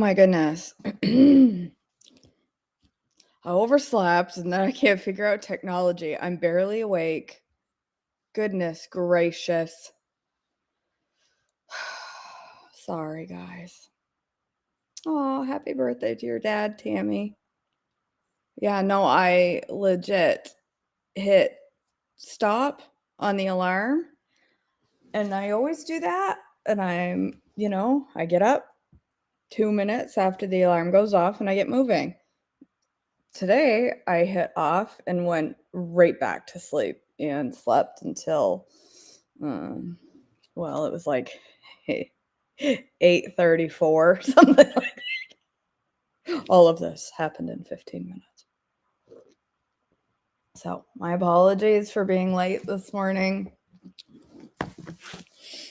my goodness. I overslept and then I can't figure out technology. I'm barely awake. Goodness gracious. Sorry, guys. Oh, happy birthday to your dad, Tammy. Yeah, no, I legit hit stop on the alarm. And I always do that. And I get up 2 minutes after the alarm goes off and I get moving. Today, I hit off and went right back to sleep and slept until, it was like 8:34, something like that. All of this happened in 15 minutes. So, my apologies for being late this morning.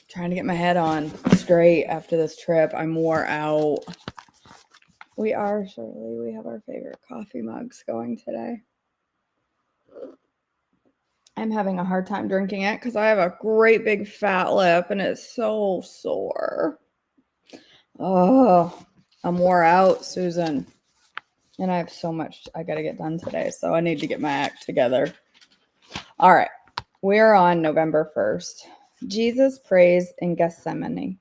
Trying to get my head on straight after this trip. I'm wore out. We are, Shirley. We have our favorite coffee mugs going today. I'm having a hard time drinking it because I have a great big fat lip and it's so sore. Oh, I'm wore out, Susan. And I have so much I got to get done today, so I need to get my act together. All right, we're on November 1st. Jesus prays in Gethsemane,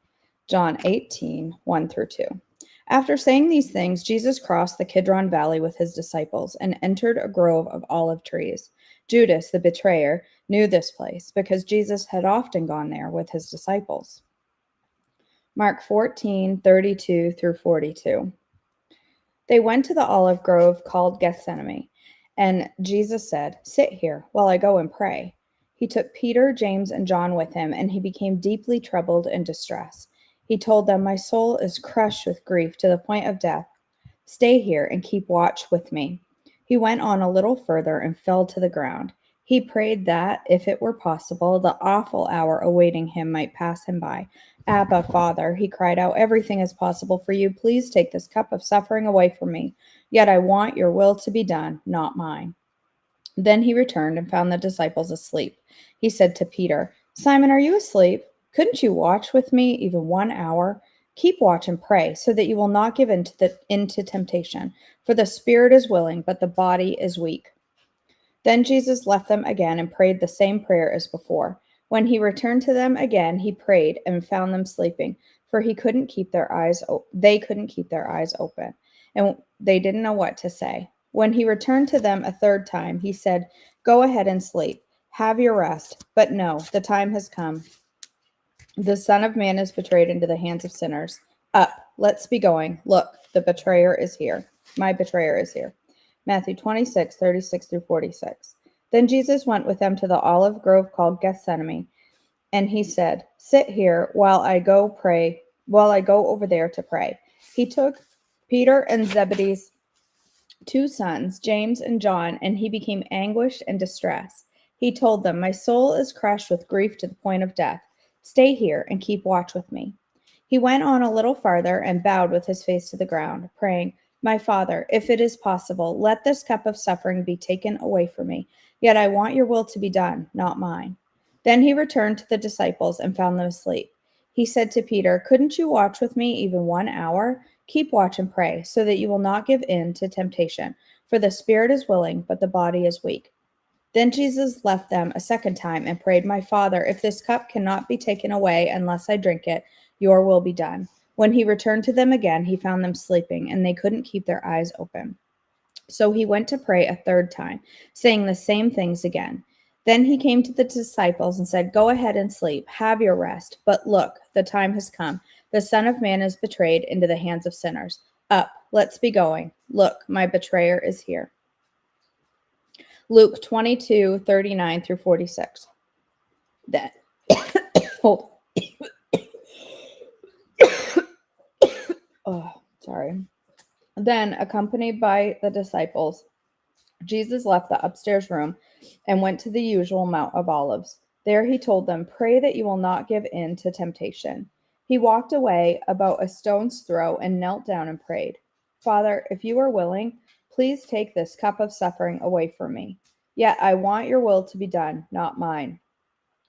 John 18, 1-2. After saying these things, Jesus crossed the Kidron Valley with his disciples and entered a grove of olive trees. Judas, the betrayer, knew this place because Jesus had often gone there with his disciples. Mark 14:32-42. They went to the olive grove called Gethsemane, and Jesus said, "Sit here while I go and pray." He took Peter, James, and John with him, and he became deeply troubled and distressed. He told them, "My soul is crushed with grief to the point of death. Stay here and keep watch with me." He went on a little further and fell to the ground. He prayed that, if it were possible, the awful hour awaiting him might pass him by. "Abba, Father," he cried out, "everything is possible for you. Please take this cup of suffering away from me. Yet I want your will to be done, not mine." Then he returned and found the disciples asleep. He said to Peter, "Simon, are you asleep? Couldn't you watch with me even 1 hour? Keep watch and pray, so that you will not give into temptation. For the spirit is willing, but the body is weak." Then Jesus left them again and prayed the same prayer as before. When he returned to them again, he prayed and found them sleeping, for they couldn't keep their eyes open, and they didn't know what to say. When he returned to them a third time, he said, "Go ahead and sleep. Have your rest. But no, the time has come. The Son of Man is betrayed into the hands of sinners. Up, let's be going. Look, the betrayer is here. My betrayer is here." Matthew 26:36-46. Then Jesus went with them to the olive grove called Gethsemane, and he said, "Sit here while I go over there to pray." He took Peter and Zebedee's two sons, James and John, and he became anguished and distressed. He told them, "My soul is crushed with grief to the point of death. Stay here and keep watch with me." He went on a little farther and bowed with his face to the ground, praying, "My Father, if it is possible, let this cup of suffering be taken away from me. Yet I want your will to be done, not mine." Then he returned to the disciples and found them asleep. He said to Peter, "Couldn't you watch with me even 1 hour? Keep watch and pray, so that you will not give in to temptation. For the spirit is willing, but the body is weak." Then Jesus left them a second time and prayed, "My Father, if this cup cannot be taken away unless I drink it, your will be done." When he returned to them again, he found them sleeping, and they couldn't keep their eyes open. So he went to pray a third time, saying the same things again. Then he came to the disciples and said, "Go ahead and sleep. Have your rest. But look, the time has come. The Son of Man is betrayed into the hands of sinners. Up, let's be going. Look, my betrayer is here." Luke 22:39-46. Then, hold. Oh, sorry. Then, accompanied by the disciples, Jesus left the upstairs room and went to the usual Mount of Olives. There he told them, "Pray that you will not give in to temptation." He walked away about a stone's throw and knelt down and prayed, "Father, if you are willing, please take this cup of suffering away from me. Yet I want your will to be done, not mine."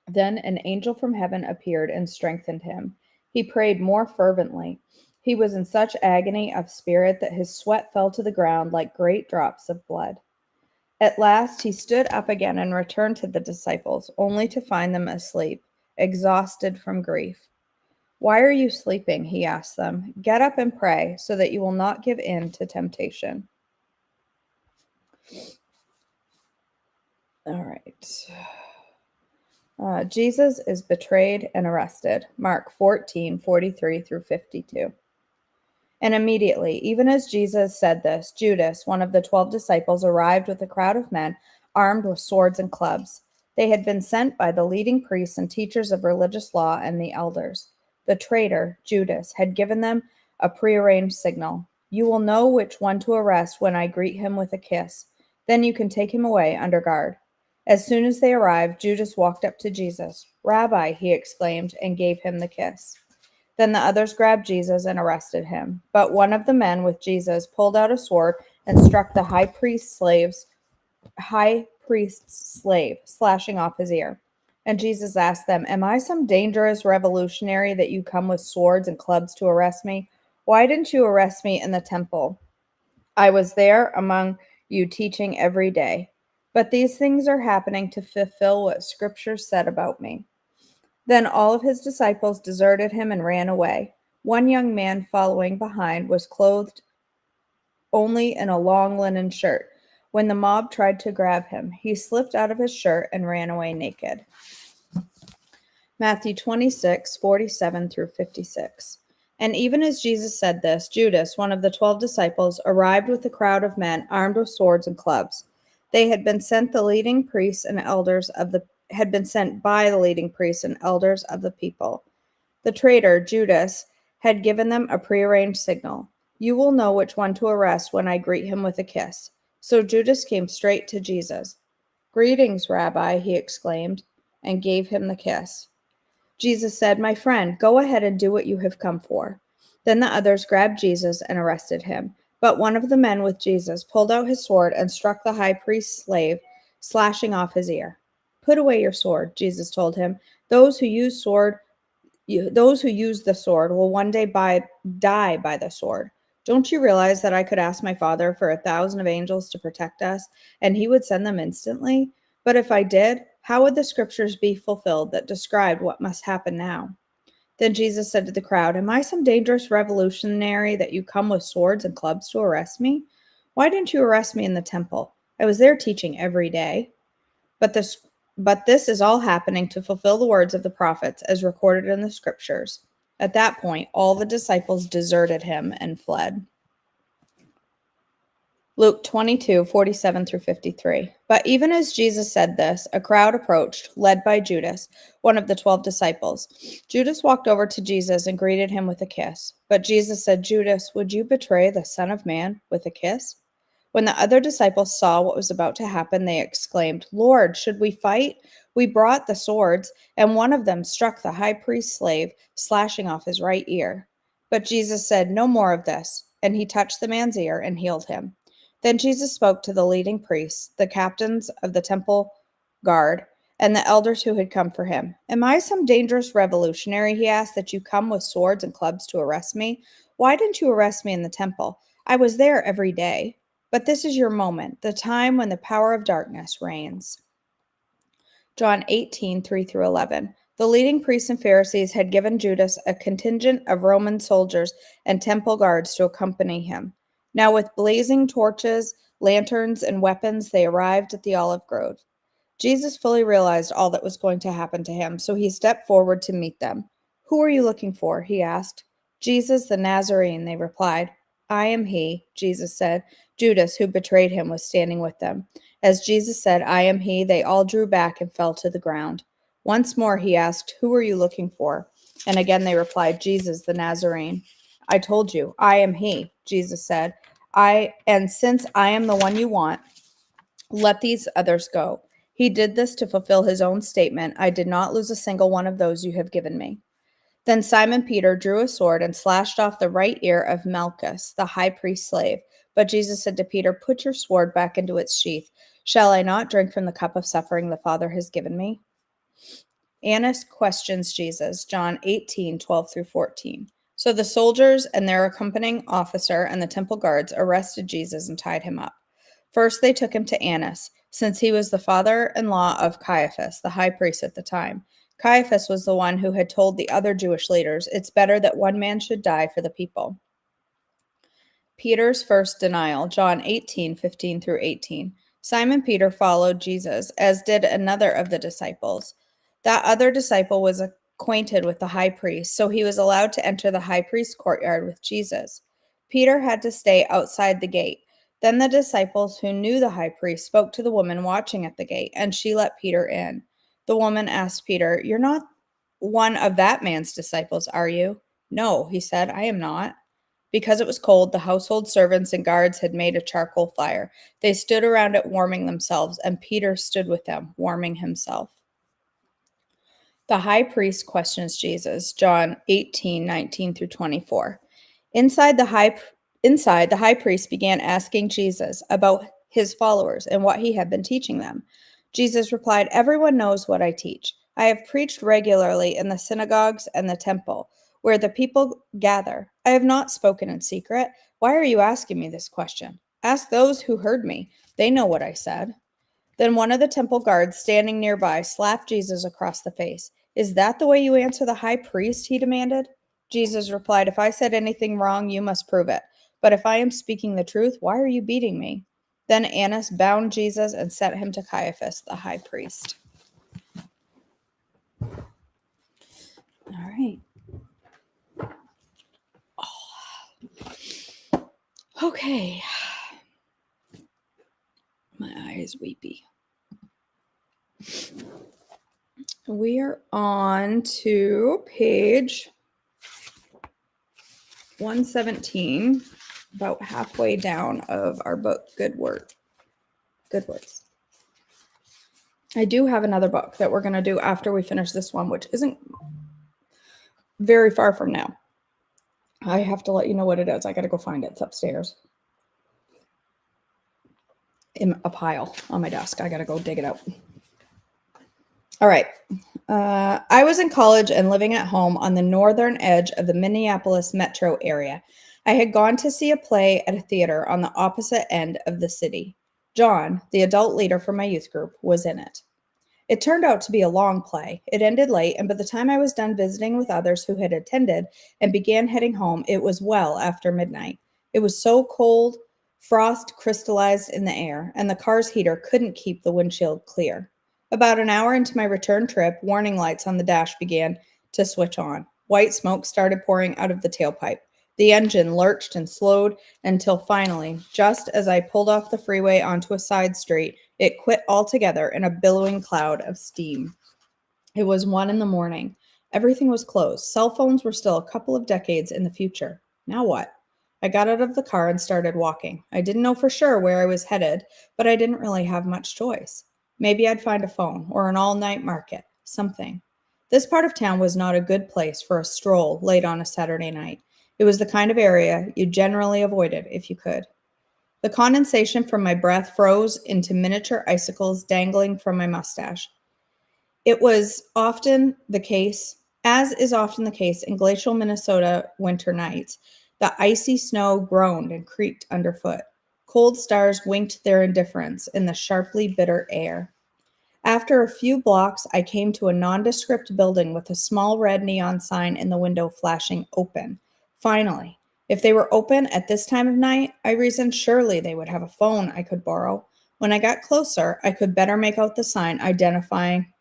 Then an angel from heaven appeared and strengthened him. He prayed more fervently. He was in such agony of spirit that his sweat fell to the ground like great drops of blood. At last he stood up again and returned to the disciples, only to find them asleep, exhausted from grief. "Why are you sleeping?" he asked them. "Get up and pray, so that you will not give in to temptation." All right. Jesus is betrayed and arrested. Mark 14:43 through 52. And immediately, even as Jesus said this, Judas, one of the 12 disciples, arrived with a crowd of men armed with swords and clubs. They had been sent by the leading priests and teachers of religious law and the elders. The traitor, Judas, had given them a prearranged signal. "You will know which one to arrest when I greet him with a kiss. Then you can take him away under guard." As soon as they arrived, Judas walked up to Jesus. "Rabbi," he exclaimed, and gave him the kiss. Then the others grabbed Jesus and arrested him. But one of the men with Jesus pulled out a sword and struck the high priest's slave, slashing off his ear. And Jesus asked them, "Am I some dangerous revolutionary that you come with swords and clubs to arrest me? Why didn't you arrest me in the temple? I was there among you teaching every day. But these things are happening to fulfill what Scripture said about me." Then all of his disciples deserted him and ran away. One young man following behind was clothed only in a long linen shirt. When the mob tried to grab him, he slipped out of his shirt and ran away naked. Matthew 26:47 through 56. And even as Jesus said this, Judas, one of the 12 disciples, arrived with a crowd of men armed with swords and clubs. They had been sent by the leading priests and elders of the people. The traitor, Judas, had given them a prearranged signal. "You will know which one to arrest when I greet him with a kiss." So Judas came straight to Jesus. "Greetings, Rabbi," he exclaimed, and gave him the kiss. Jesus said, "My friend, go ahead and do what you have come for." Then the others grabbed Jesus and arrested him. But one of the men with Jesus pulled out his sword and struck the high priest's slave, slashing off his ear. "Put away your sword," Jesus told him. Those who use the sword will one day die by the sword. Don't you realize that I could ask my Father for 1,000 of angels to protect us, and he would send them instantly? But if I did, how would the scriptures be fulfilled that described what must happen now? Then Jesus said to the crowd, "Am I some dangerous revolutionary that you come with swords and clubs to arrest me? Why didn't you arrest me in the temple? I was there teaching every day." But this is all happening to fulfill the words of the prophets as recorded in the scriptures. At that point, all the disciples deserted him and fled. Luke 22:47 through 53. But even as Jesus said this, a crowd approached, led by Judas, one of the 12 disciples. Judas walked over to Jesus and greeted him with a kiss. But Jesus said, "Judas, would you betray the Son of Man with a kiss?" When the other disciples saw what was about to happen, they exclaimed, "Lord, should we fight?" We brought the swords, and one of them struck the high priest's slave, slashing off his right ear. But Jesus said, "No more of this." And he touched the man's ear and healed him. Then Jesus spoke to the leading priests, the captains of the temple guard, and the elders who had come for him. "Am I some dangerous revolutionary," he asked, "that you come with swords and clubs to arrest me? Why didn't you arrest me in the temple? I was there every day. But this is your moment, the time when the power of darkness reigns." John 18:3 through 11. The leading priests and Pharisees had given Judas a contingent of Roman soldiers and temple guards to accompany him. Now, with blazing torches, lanterns, and weapons, they arrived at the olive grove. Jesus fully realized all that was going to happen to him, so he stepped forward to meet them. "Who are you looking for?" he asked. "Jesus the Nazarene," they replied. "I am he," Jesus said. Judas, who betrayed him, was standing with them. As Jesus said, "I am he," they all drew back and fell to the ground. Once more he asked, "Who are you looking for?" And again they replied, "Jesus the Nazarene." "I told you, I am he," Jesus said. And since I am the one you want, let these others go." He did this to fulfill his own statement, "I did not lose a single one of those you have given me." Then Simon Peter drew a sword and slashed off the right ear of Malchus, the high priest's slave. But Jesus said to Peter, "Put your sword back into its sheath. Shall I not drink from the cup of suffering the Father has given me?" Annas questions Jesus, John 18:12 through 14. So the soldiers and their accompanying officer and the temple guards arrested Jesus and tied him up. First, they took him to Annas, since he was the father-in-law of Caiaphas, the high priest at the time. Caiaphas was the one who had told the other Jewish leaders, "It's better that one man should die for the people." Peter's first denial, John 18:15 through 18. Simon Peter followed Jesus, as did another of the disciples. That other disciple was acquainted with the high priest, so he was allowed to enter the high priest's courtyard with Jesus. Peter had to stay outside the gate. Then the disciples who knew the high priest spoke to the woman watching at the gate, and she let Peter in. The woman asked Peter, "You're not one of that man's disciples, are you?" "No," he said, "I am not." Because it was cold, the household servants and guards had made a charcoal fire. They stood around it warming themselves, and Peter stood with them, warming himself. The high priest questions Jesus, John 18:19 through 24. Inside, the high priest began asking Jesus about his followers and what he had been teaching them. Jesus replied, "Everyone knows what I teach. I have preached regularly in the synagogues and the temple, where the people gather. I have not spoken in secret. Why are you asking me this question? Ask those who heard me. They know what I said." Then one of the temple guards standing nearby slapped Jesus across the face. "Is that the way you answer the high priest?" he demanded. Jesus replied, "If I said anything wrong, you must prove it. But if I am speaking the truth, why are you beating me?" Then Annas bound Jesus and sent him to Caiaphas, the high priest. All right. Okay. My eye is weepy. We are on to page 117, about halfway down of our book, Good Words. I do have another book that we're going to do after we finish this one, which isn't very far from now. I have to let you know what it is. I got to go find it. It's upstairs in a pile on my desk. I got to go dig it out. All right. I was in college and living at home on the northern edge of the Minneapolis metro area. I had gone to see a play at a theater on the opposite end of the city. John, the adult leader for my youth group, was in it. It turned out to be a long play. It ended late, and by the time I was done visiting with others who had attended and began heading home, it was well after midnight. It was so cold, frost crystallized in the air, and the car's heater couldn't keep the windshield clear. About an hour into my return trip, warning lights on the dash began to switch on. White smoke started pouring out of the tailpipe. The engine lurched and slowed until finally, just as I pulled off the freeway onto a side street, it quit altogether in a billowing cloud of steam. It was 1 a.m. Everything was closed. Cell phones were still a couple of decades in the future. Now what? I got out of the car and started walking. I didn't know for sure where I was headed, but I didn't really have much choice. Maybe I'd find a phone or an all-night market, something. This part of town was not a good place for a stroll late on a Saturday night. It was the kind of area you generally avoided if you could. The condensation from my breath froze into miniature icicles dangling from my mustache. It was often the case, as is often the case in glacial Minnesota winter nights, the icy snow groaned and creaked underfoot. Cold stars winked their indifference in the sharply bitter air. After a few blocks, I came to a nondescript building with a small red neon sign in the window flashing open. Finally, if they were open at this time of night, I reasoned surely they would have a phone I could borrow. When I got closer, I could better make out the sign identifying.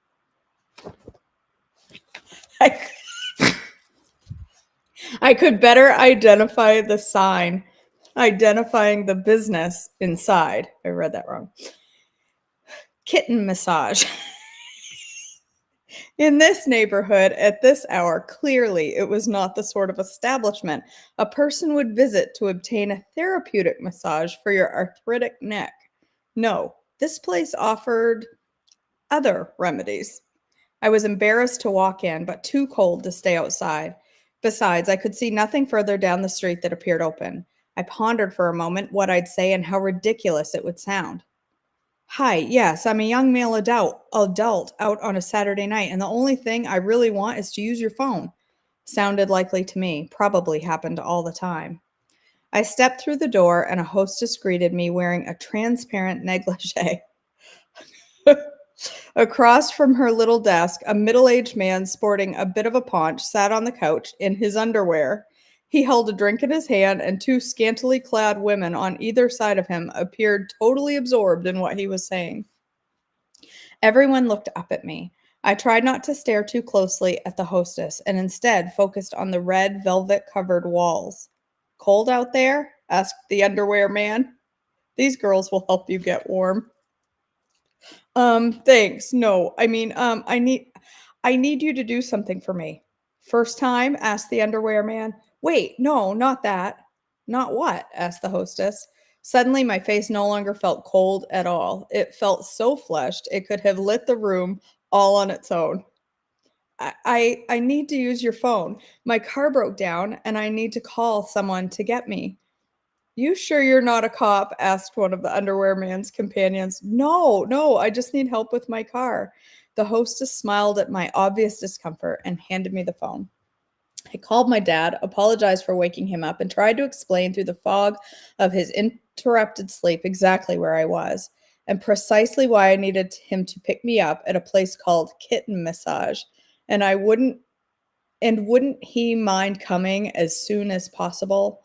I could better identify the sign, identifying the business inside. I read that wrong. Kitten massage. In this neighborhood, at this hour, clearly it was not the sort of establishment a person would visit to obtain a therapeutic massage for your arthritic neck. No, this place offered other remedies. I was embarrassed to walk in, but too cold to stay outside. Besides, I could see nothing further down the street that appeared open. I pondered for a moment what I'd say and how ridiculous it would sound. "Hi, yes, I'm a young male adult out on a Saturday night, and the only thing I really want is to use your phone." Sounded likely to me, probably happened all the time. I stepped through the door and a hostess greeted me wearing a transparent negligee. Across from her little desk, a middle-aged man sporting a bit of a paunch sat on the couch in his underwear. He held a drink in his hand, and two scantily clad women on either side of him appeared totally absorbed in what he was saying. Everyone looked up at me. I tried not to stare too closely at the hostess and instead focused on the red velvet-covered walls. "Cold out there?" asked the underwear man. "These girls will help you get warm." Thanks. No, I need you to do something for me." "First time?" asked the underwear man. "Wait, no, not that." "Not what?" asked the hostess. Suddenly, my face no longer felt cold at all. It felt so flushed, it could have lit the room all on its own. I need to use your phone. My car broke down, and I need to call someone to get me." "You sure you're not a cop?" asked one of the underwear man's companions. "No, no, I just need help with my car." The hostess smiled at my obvious discomfort and handed me the phone. I called my dad, apologized for waking him up, and tried to explain through the fog of his interrupted sleep exactly where I was and precisely why I needed him to pick me up at a place called Kitten Massage. And I wouldn't he mind coming as soon as possible?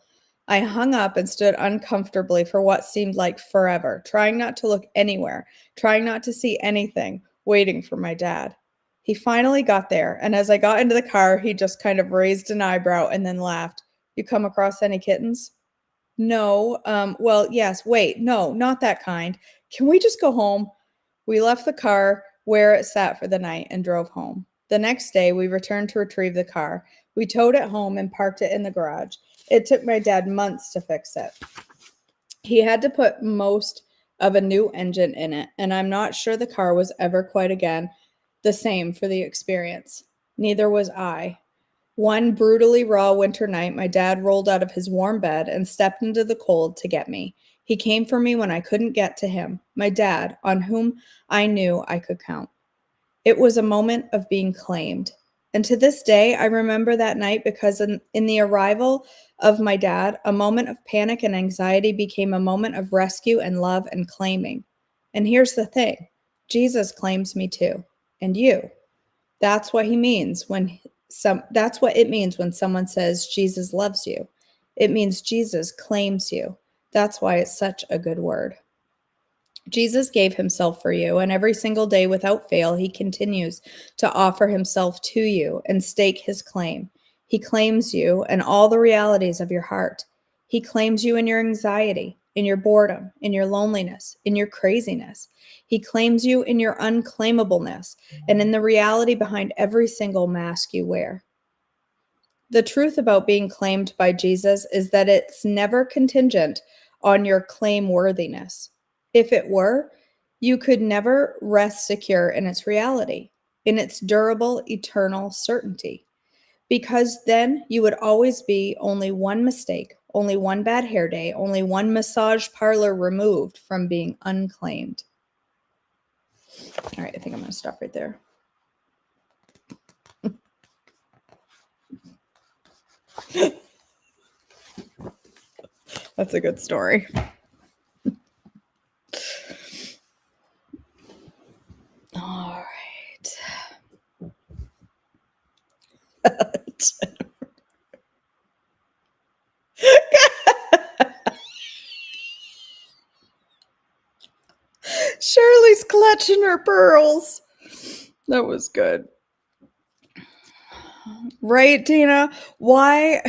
I hung up and stood uncomfortably for what seemed like forever, trying not to look anywhere, trying not to see anything, waiting for my dad. He finally got there, and as I got into the car, he just kind of raised an eyebrow and then laughed. "You come across any kittens?" "No, well, yes, wait, no, not that kind. Can we just go home?" We left the car where it sat for the night and drove home. The next day, we returned to retrieve the car. We towed it home and parked it in the garage. It took my dad months to fix it. He had to put most of a new engine in it, and I'm not sure the car was ever quite again the same for the experience. Neither was I. One brutally raw winter night, my dad rolled out of his warm bed and stepped into the cold to get me. He came for me when I couldn't get to him, my dad, on whom I knew I could count. It was a moment of being claimed. And to this day, I remember that night because in the arrival of my dad, a moment of panic and anxiety became a moment of rescue and love and claiming. And here's the thing, Jesus claims me too, and you. That's what he means when that's what it means when someone says Jesus loves you. It means Jesus claims you. That's why it's such a good word. Jesus gave himself for you, and every single day without fail, he continues to offer himself to you and stake his claim. He claims you and all the realities of your heart. He claims you in your anxiety, in your boredom, in your loneliness, in your craziness. He claims you in your unclaimableness and in the reality behind every single mask you wear. The truth about being claimed by Jesus is that it's never contingent on your claim worthiness. If it were, you could never rest secure in its reality, in its durable, eternal certainty, because then you would always be only one mistake, only one bad hair day, only one massage parlor removed from being unclaimed. All right, I think I'm going to stop right there. That's a good story. All right. Shirley's clutching her pearls. That was good. Right, Tina? Why?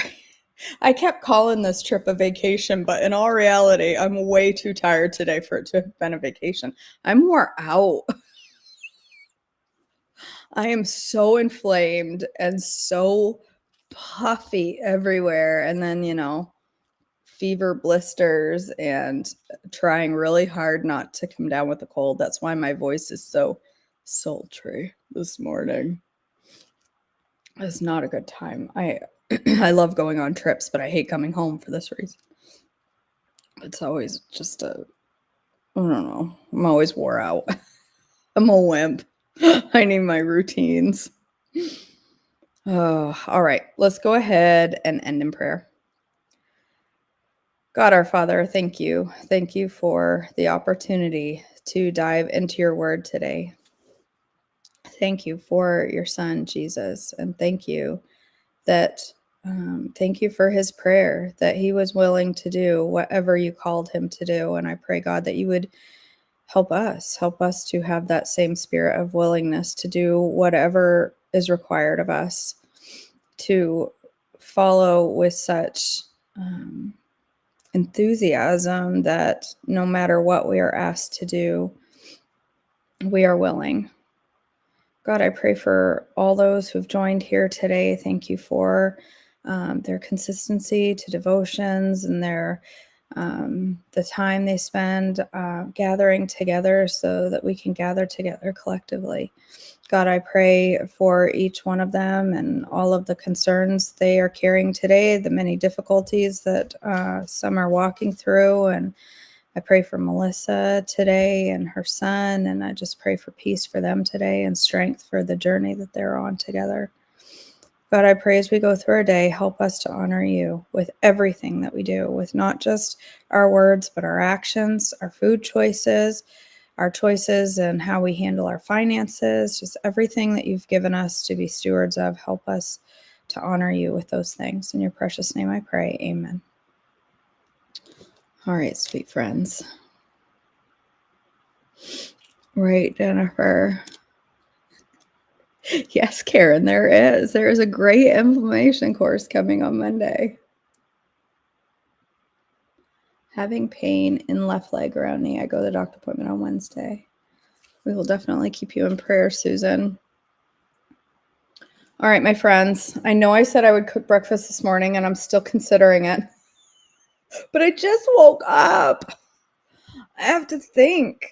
I kept calling this trip a vacation, but in all reality, I'm way too tired today for it to have been a vacation. I'm wore out. I am so inflamed and so puffy everywhere. And then, fever blisters and trying really hard not to come down with a cold. That's why my voice is so sultry this morning. It's not a good time. I I love going on trips, but I hate coming home for this reason. It's always just I don't know. I'm always wore out. I'm a wimp. I need my routines. Oh, all right. Let's go ahead and end in prayer. God, our Father, thank you. Thank you for the opportunity to dive into your word today. Thank you for your son, Jesus. And thank you thank you for his prayer that he was willing to do whatever you called him to do. And I pray, God, that you would help us to have that same spirit of willingness to do whatever is required of us, to follow with such enthusiasm that no matter what we are asked to do, we are willing. God, I pray for all those who've joined here today. Thank you for their consistency to devotions and the time they spend gathering together so that we can gather together collectively. God, I pray for each one of them and all of the concerns they are carrying today, the many difficulties that some are walking through. And I pray for Melissa today and her son. And I just pray for peace for them today and strength for the journey that they're on together. God, I pray as we go through our day, help us to honor you with everything that we do, with not just our words, but our actions, our food choices, our choices, and how we handle our finances, just everything that you've given us to be stewards of. Help us to honor you with those things. In your precious name I pray. Amen. All right, sweet friends. Right, Jennifer. Yes, Karen, there is. There is a great inflammation course coming on Monday. Having pain in left leg around knee. I go to the doctor appointment on Wednesday. We will definitely keep you in prayer, Susan. All right, my friends. I know I said I would cook breakfast this morning, and I'm still considering it. But I just woke up. I have to think.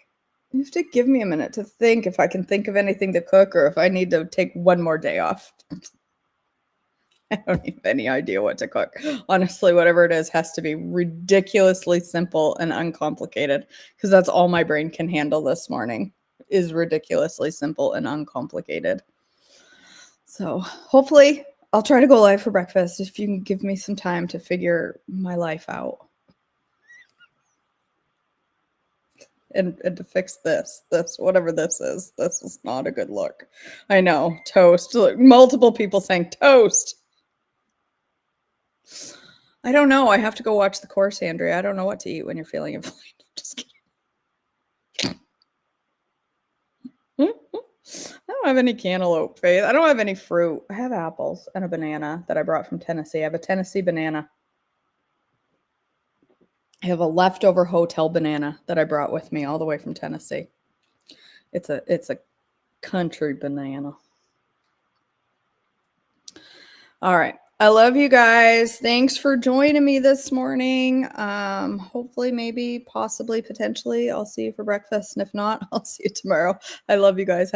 You have to give me a minute to think if I can think of anything to cook or if I need to take one more day off. I don't have any idea what to cook. Honestly, whatever it is has to be ridiculously simple and uncomplicated because that's all my brain can handle this morning is ridiculously simple and uncomplicated. So hopefully I'll try to go live for breakfast if you can give me some time to figure my life out. And to fix this, whatever this is not a good look. I know, toast. Look, multiple people saying toast. I don't know. I have to go watch the course, Andrea. I don't know what to eat when you're feeling inflamed. Just kidding. I don't have any cantaloupe, Faith. I don't have any fruit. I have apples and a banana that I brought from Tennessee. I have a Tennessee banana. I have a leftover hotel banana that I brought with me all the way from Tennessee. It's a country banana. All right. I love you guys. Thanks for joining me this morning. Hopefully, maybe, possibly, potentially, I'll see you for breakfast. And if not, I'll see you tomorrow. I love you guys.